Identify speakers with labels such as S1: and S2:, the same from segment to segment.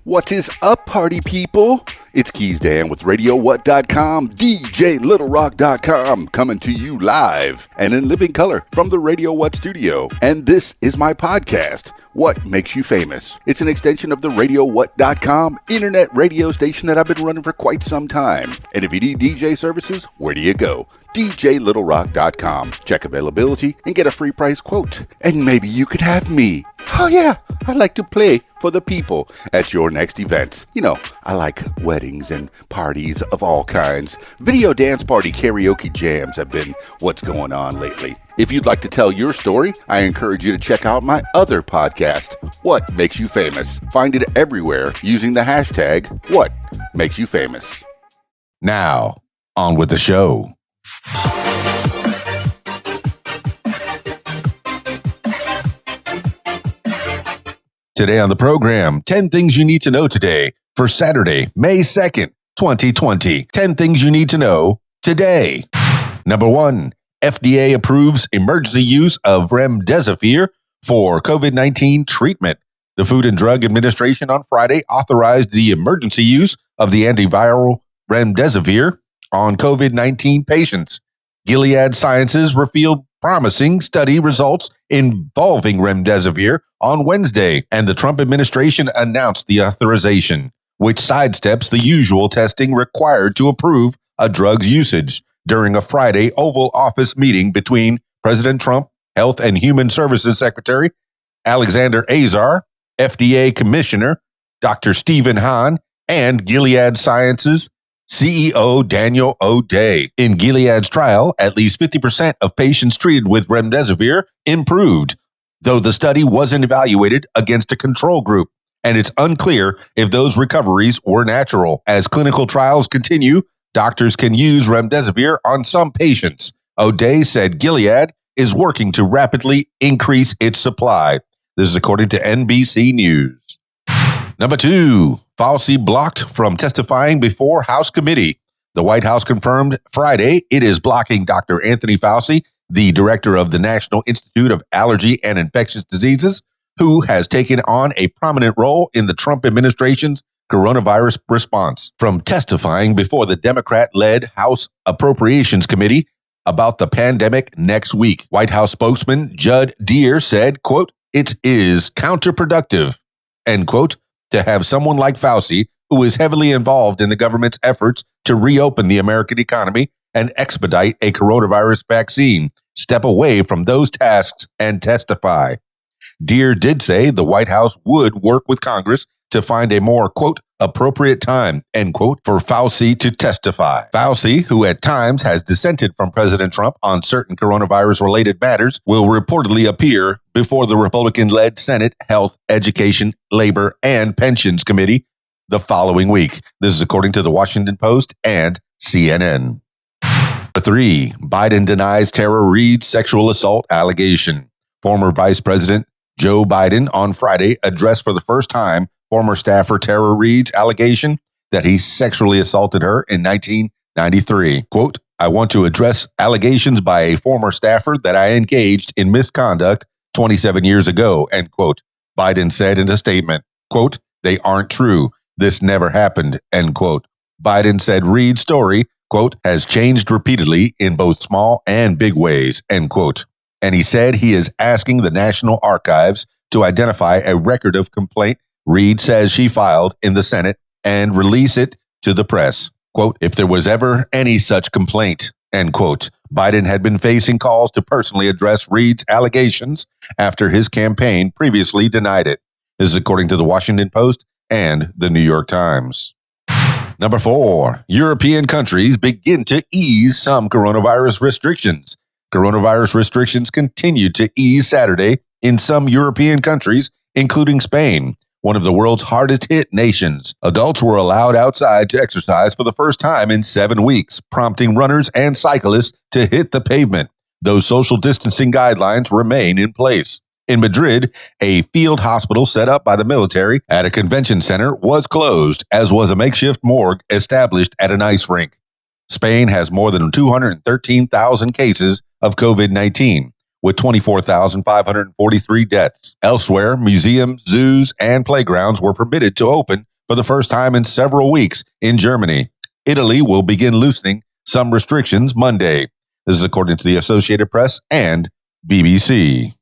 S1: What is up, party people? It's Keys Dan with RadioWhat.com, DJLittleRock.com, coming to you live and in living color from the Radio What studio. And this is my podcast, What Makes You Famous. It's an extension of the RadioWhat.com internet radio station that I've been running for quite some time. And if you need DJ services, where do you go? DJLittleRock.com. Check availability and get a free price quote. And maybe you could have me. Oh yeah, I like to play for the people at your next event. You know, I like weddings and parties of all kinds. Video dance party karaoke jams have been what's going on lately. If you'd like to tell your story, I encourage you to check out my other podcast, What Makes You Famous. Find it everywhere using the hashtag What Makes You Famous.
S2: Now, on with the show. Today on the program, 10 things you need to know today for Saturday, May 2nd, 2020. 10 things you need to know today. Number 1, FDA approves emergency use of remdesivir for COVID-19 treatment. The Food and Drug Administration on Friday authorized the emergency use of the antiviral remdesivir on COVID-19 patients. Gilead Sciences revealed promising study results involving remdesivir on Wednesday, and the Trump administration announced the authorization, which sidesteps the usual testing required to approve a drug's usage during a Friday Oval Office meeting between President Trump, Health and Human Services Secretary Alexander Azar, FDA Commissioner Dr. Stephen Hahn, and Gilead Sciences CEO Daniel O'Day. In Gilead's trial, at least 50% of patients treated with remdesivir improved, though the study wasn't evaluated against a control group, and it's unclear if those recoveries were natural. As clinical trials continue, doctors can use remdesivir on some patients. O'Day said Gilead is working to rapidly increase its supply. This is according to NBC News. Number 2, Fauci blocked from testifying before House committee. The White House confirmed Friday it is blocking Dr. Anthony Fauci, the director of the National Institute of Allergy and Infectious Diseases, who has taken on a prominent role in the Trump administration's coronavirus response, from testifying before the Democrat-led House Appropriations Committee about the pandemic next week. White House spokesman Judd Deere said, quote, "It is counterproductive," end quote, to have someone like Fauci, who is heavily involved in the government's efforts to reopen the American economy and expedite a coronavirus vaccine, step away from those tasks and testify. Deere did say the White House would work with Congress to find a more, quote, appropriate time, end quote, for Fauci to testify. Fauci, who at times has dissented from President Trump on certain coronavirus-related matters, will reportedly appear before the Republican-led Senate Health, Education, Labor, and Pensions Committee the following week. This is according to the Washington Post and CNN. Number 3, Biden denies Tara Reade's sexual assault allegation. Former Vice President Joe Biden on Friday addressed for the first time former staffer Tara Reade's allegation that he sexually assaulted her in 1993. Quote, "I want to address allegations by a former staffer that I engaged in misconduct 27 years ago," end quote. Biden said in a statement, quote, "They aren't true. This never happened," end quote. Biden said Reade's story, quote, "has changed repeatedly in both small and big ways," end quote. And he said he is asking the National Archives to identify a record of complaint Reade says she filed in the Senate and release it to the press. Quote, "If there was ever any such complaint," end quote. Biden had been facing calls to personally address Reade's allegations after his campaign previously denied it. This is according to the Washington Post and the New York Times. Number 4, European countries begin to ease some coronavirus restrictions. Coronavirus restrictions continued to ease Saturday in some European countries, including Spain, one of the world's hardest hit nations. Adults were allowed outside to exercise for the first time in 7 weeks, prompting runners and cyclists to hit the pavement. Those social distancing guidelines remain in place. In Madrid, a field hospital set up by the military at a convention center was closed, as was a makeshift morgue established at an ice rink. Spain has more than 213,000 cases of COVID-19, with 24,543 deaths. Elsewhere, museums, zoos, and playgrounds were permitted to open for the first time in several weeks in Germany. Italy will begin loosening some restrictions Monday. This is according to the Associated Press and BBC.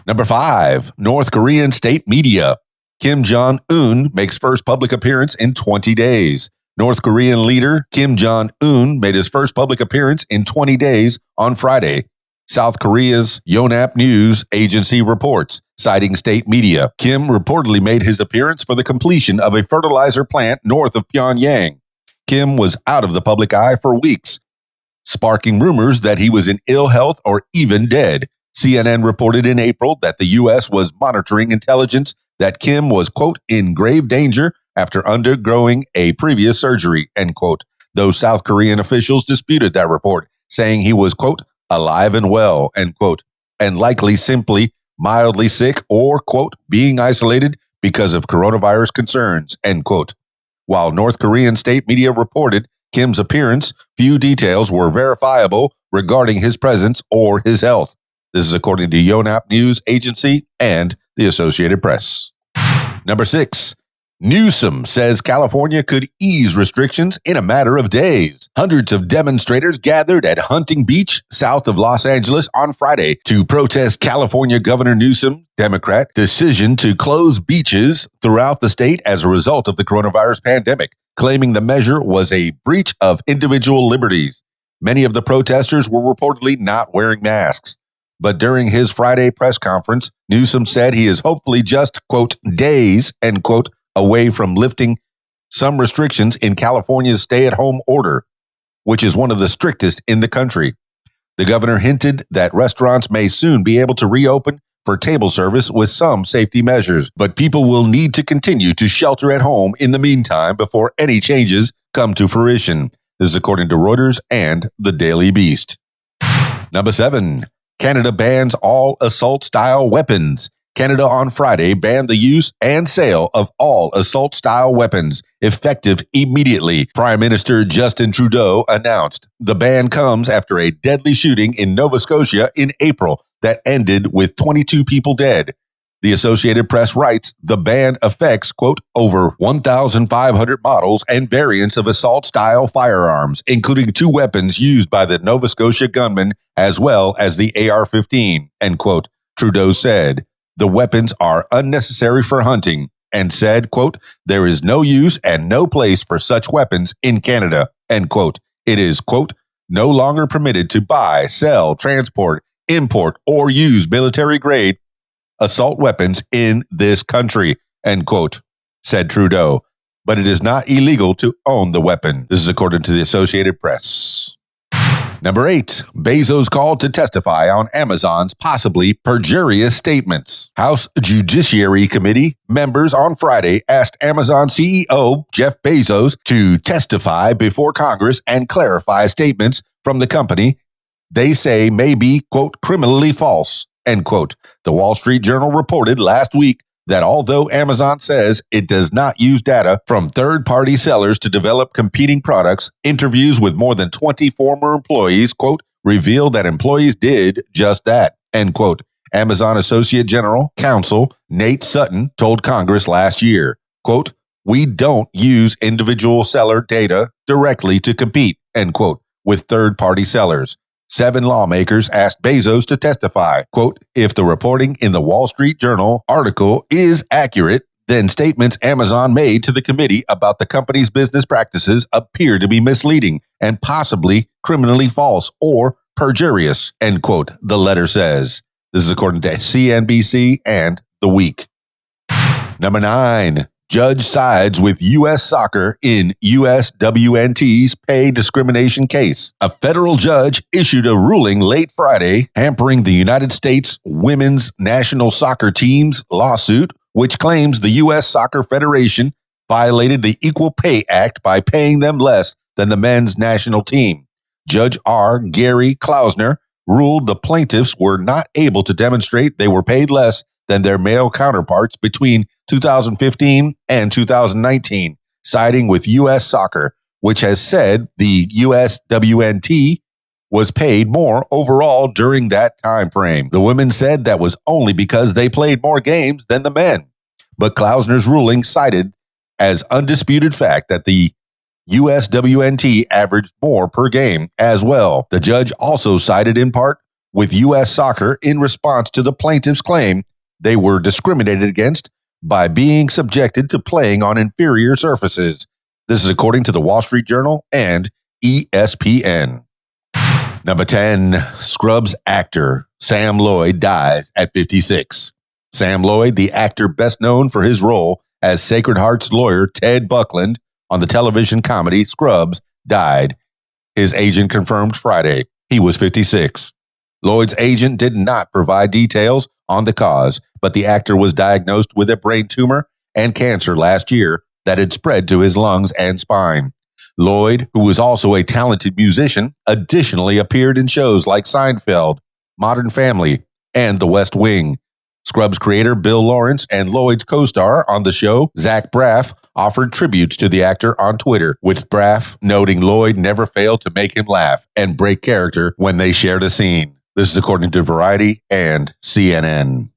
S2: Number 5, North Korean state media. Kim Jong-un makes first public appearance in 20 days. North Korean leader Kim Jong-un made his first public appearance in 20 days on Friday. South Korea's Yonhap News Agency reports, citing state media. Kim reportedly made his appearance for the completion of a fertilizer plant north of Pyongyang. Kim was out of the public eye for weeks, sparking rumors that he was in ill health or even dead. CNN reported in April that the U.S. was monitoring intelligence that Kim was, quote, in grave danger after undergoing a previous surgery, end quote. Though South Korean officials disputed that report, saying he was, quote, alive and well, end quote, and likely simply mildly sick or, quote, being isolated because of coronavirus concerns, end quote. While North Korean state media reported Kim's appearance, few details were verifiable regarding his presence or his health. This is according to Yonhap News Agency and the Associated Press. Number 6, Newsom says California could ease restrictions in a matter of days. Hundreds of demonstrators gathered at Hunting Beach, south of Los Angeles, on Friday to protest California Governor Newsom, Democrat, decision to close beaches throughout the state as a result of the coronavirus pandemic, claiming the measure was a breach of individual liberties. Many of the protesters were reportedly not wearing masks. But during his Friday press conference, Newsom said he is hopefully just, quote, days, end quote, away from lifting some restrictions in California's stay-at-home order, which is one of the strictest in the country. The governor hinted that restaurants may soon be able to reopen for table service with some safety measures, but people will need to continue to shelter at home in the meantime before any changes come to fruition. This is according to Reuters and the Daily Beast. Number 7. Canada bans all assault-style weapons. Canada on Friday banned the use and sale of all assault-style weapons, effective immediately, Prime Minister Justin Trudeau announced. The ban comes after a deadly shooting in Nova Scotia in April that ended with 22 people dead. The Associated Press writes the ban affects, quote, over 1,500 models and variants of assault-style firearms, including 2 weapons used by the Nova Scotia gunman as well as the AR-15, end quote. Trudeau said the weapons are unnecessary for hunting and said, quote, there is no use and no place for such weapons in Canada, end quote. It is, quote, no longer permitted to buy, sell, transport, import, or use military-grade assault weapons in this country, end quote, said Trudeau. But it is not illegal to own the weapon. This is according to the Associated Press. Number 8, Bezos called to testify on Amazon's possibly perjurious statements. House Judiciary Committee members on Friday asked Amazon CEO Jeff Bezos to testify before Congress and clarify statements from the company they say may be, quote, criminally false, end quote. The Wall Street Journal reported last week that although Amazon says it does not use data from third-party sellers to develop competing products, interviews with more than 20 former employees, quote, revealed that employees did just that, end quote. Amazon Associate General Counsel Nate Sutton told Congress last year, quote, we don't use individual seller data directly to compete, end quote, with third-party sellers. 7 lawmakers asked Bezos to testify, quote, if the reporting in the Wall Street Journal article is accurate, then statements Amazon made to the committee about the company's business practices appear to be misleading and possibly criminally false or perjurious, end quote, the letter says. This is according to CNBC and The Week. Number 9. Judge sides with U.S. Soccer in USWNT's pay discrimination case. A federal judge issued a ruling late Friday hampering the United States women's national soccer team's lawsuit, which claims the U.S. Soccer Federation violated the Equal Pay Act by paying them less than the men's national team. Judge R. Gary Klausner ruled the plaintiffs were not able to demonstrate they were paid less than their male counterparts between 2015 and 2019, siding with U.S. Soccer, which has said the USWNT was paid more overall during that time frame. The women said that was only because they played more games than the men. But Klausner's ruling cited as undisputed fact that the USWNT averaged more per game as well. The judge also sided in part with U.S. Soccer in response to the plaintiff's claim they were discriminated against by being subjected to playing on inferior surfaces. This is according to the Wall Street Journal and ESPN. Number 10, Scrubs actor Sam Lloyd dies at 56. Sam Lloyd, the actor best known for his role as Sacred Heart's lawyer Ted Buckland on the television comedy Scrubs, died. His agent confirmed Friday he was 56. Lloyd's agent did not provide details on the cause, but the actor was diagnosed with a brain tumor and cancer last year that had spread to his lungs and spine. Lloyd, who was also a talented musician, additionally appeared in shows like Seinfeld, Modern Family, and The West Wing. Scrubs creator Bill Lawrence and Lloyd's co-star on the show, Zach Braff, offered tributes to the actor on Twitter, with Braff noting Lloyd never failed to make him laugh and break character when they shared a scene. This is according to Variety and CNN.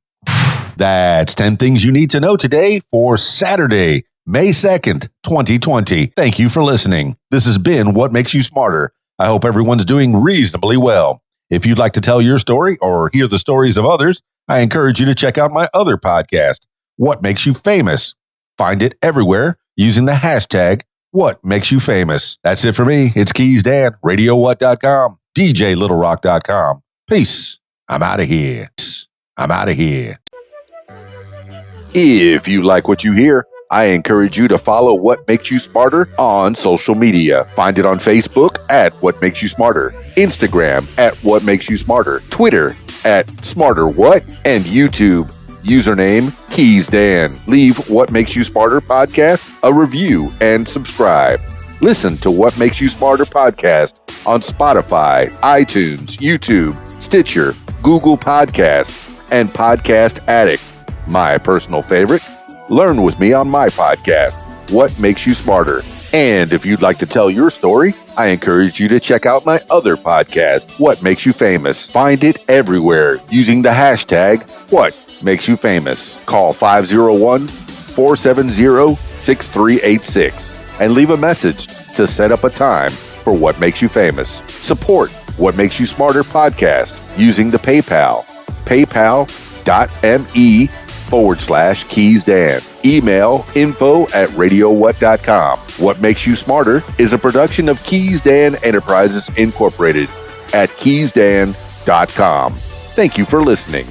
S2: That's 10 things you need to know today for Saturday, May 2nd, 2020. Thank you for listening. This has been What Makes You Smarter. I hope everyone's doing reasonably well. If you'd like to tell your story or hear the stories of others, I encourage you to check out my other podcast, What Makes You Famous. Find it everywhere using the hashtag What Makes You Famous. That's it for me. It's Keys Dan, RadioWhat.com, DJLittleRock.com. Peace. I'm out of here.
S1: If you like what you hear, I encourage you to follow What Makes You Smarter on social media. Find it on Facebook at What Makes You Smarter, Instagram at What Makes You Smarter, Twitter at SmarterWhat, and YouTube, username Keys Dan. Leave What Makes You Smarter podcast a review and subscribe. Listen to What Makes You Smarter podcast on Spotify, iTunes, YouTube, Stitcher, Google Podcasts, and Podcast Addict. My personal favorite, learn with me on my podcast, What Makes You Smarter. And if you'd like to tell your story, I encourage you to check out my other podcast, What Makes You Famous. Find it everywhere using the hashtag What Makes You Famous. Call 501-470-6386 and leave a message to set up a time for What Makes You Famous. Support What Makes You Smarter podcast using the PayPal, paypal.me/Keys Dan. Email info@radiowhat.com. What Makes You Smarter is a production of Keys Dan Enterprises Incorporated at keysdan.com. Thank you for listening.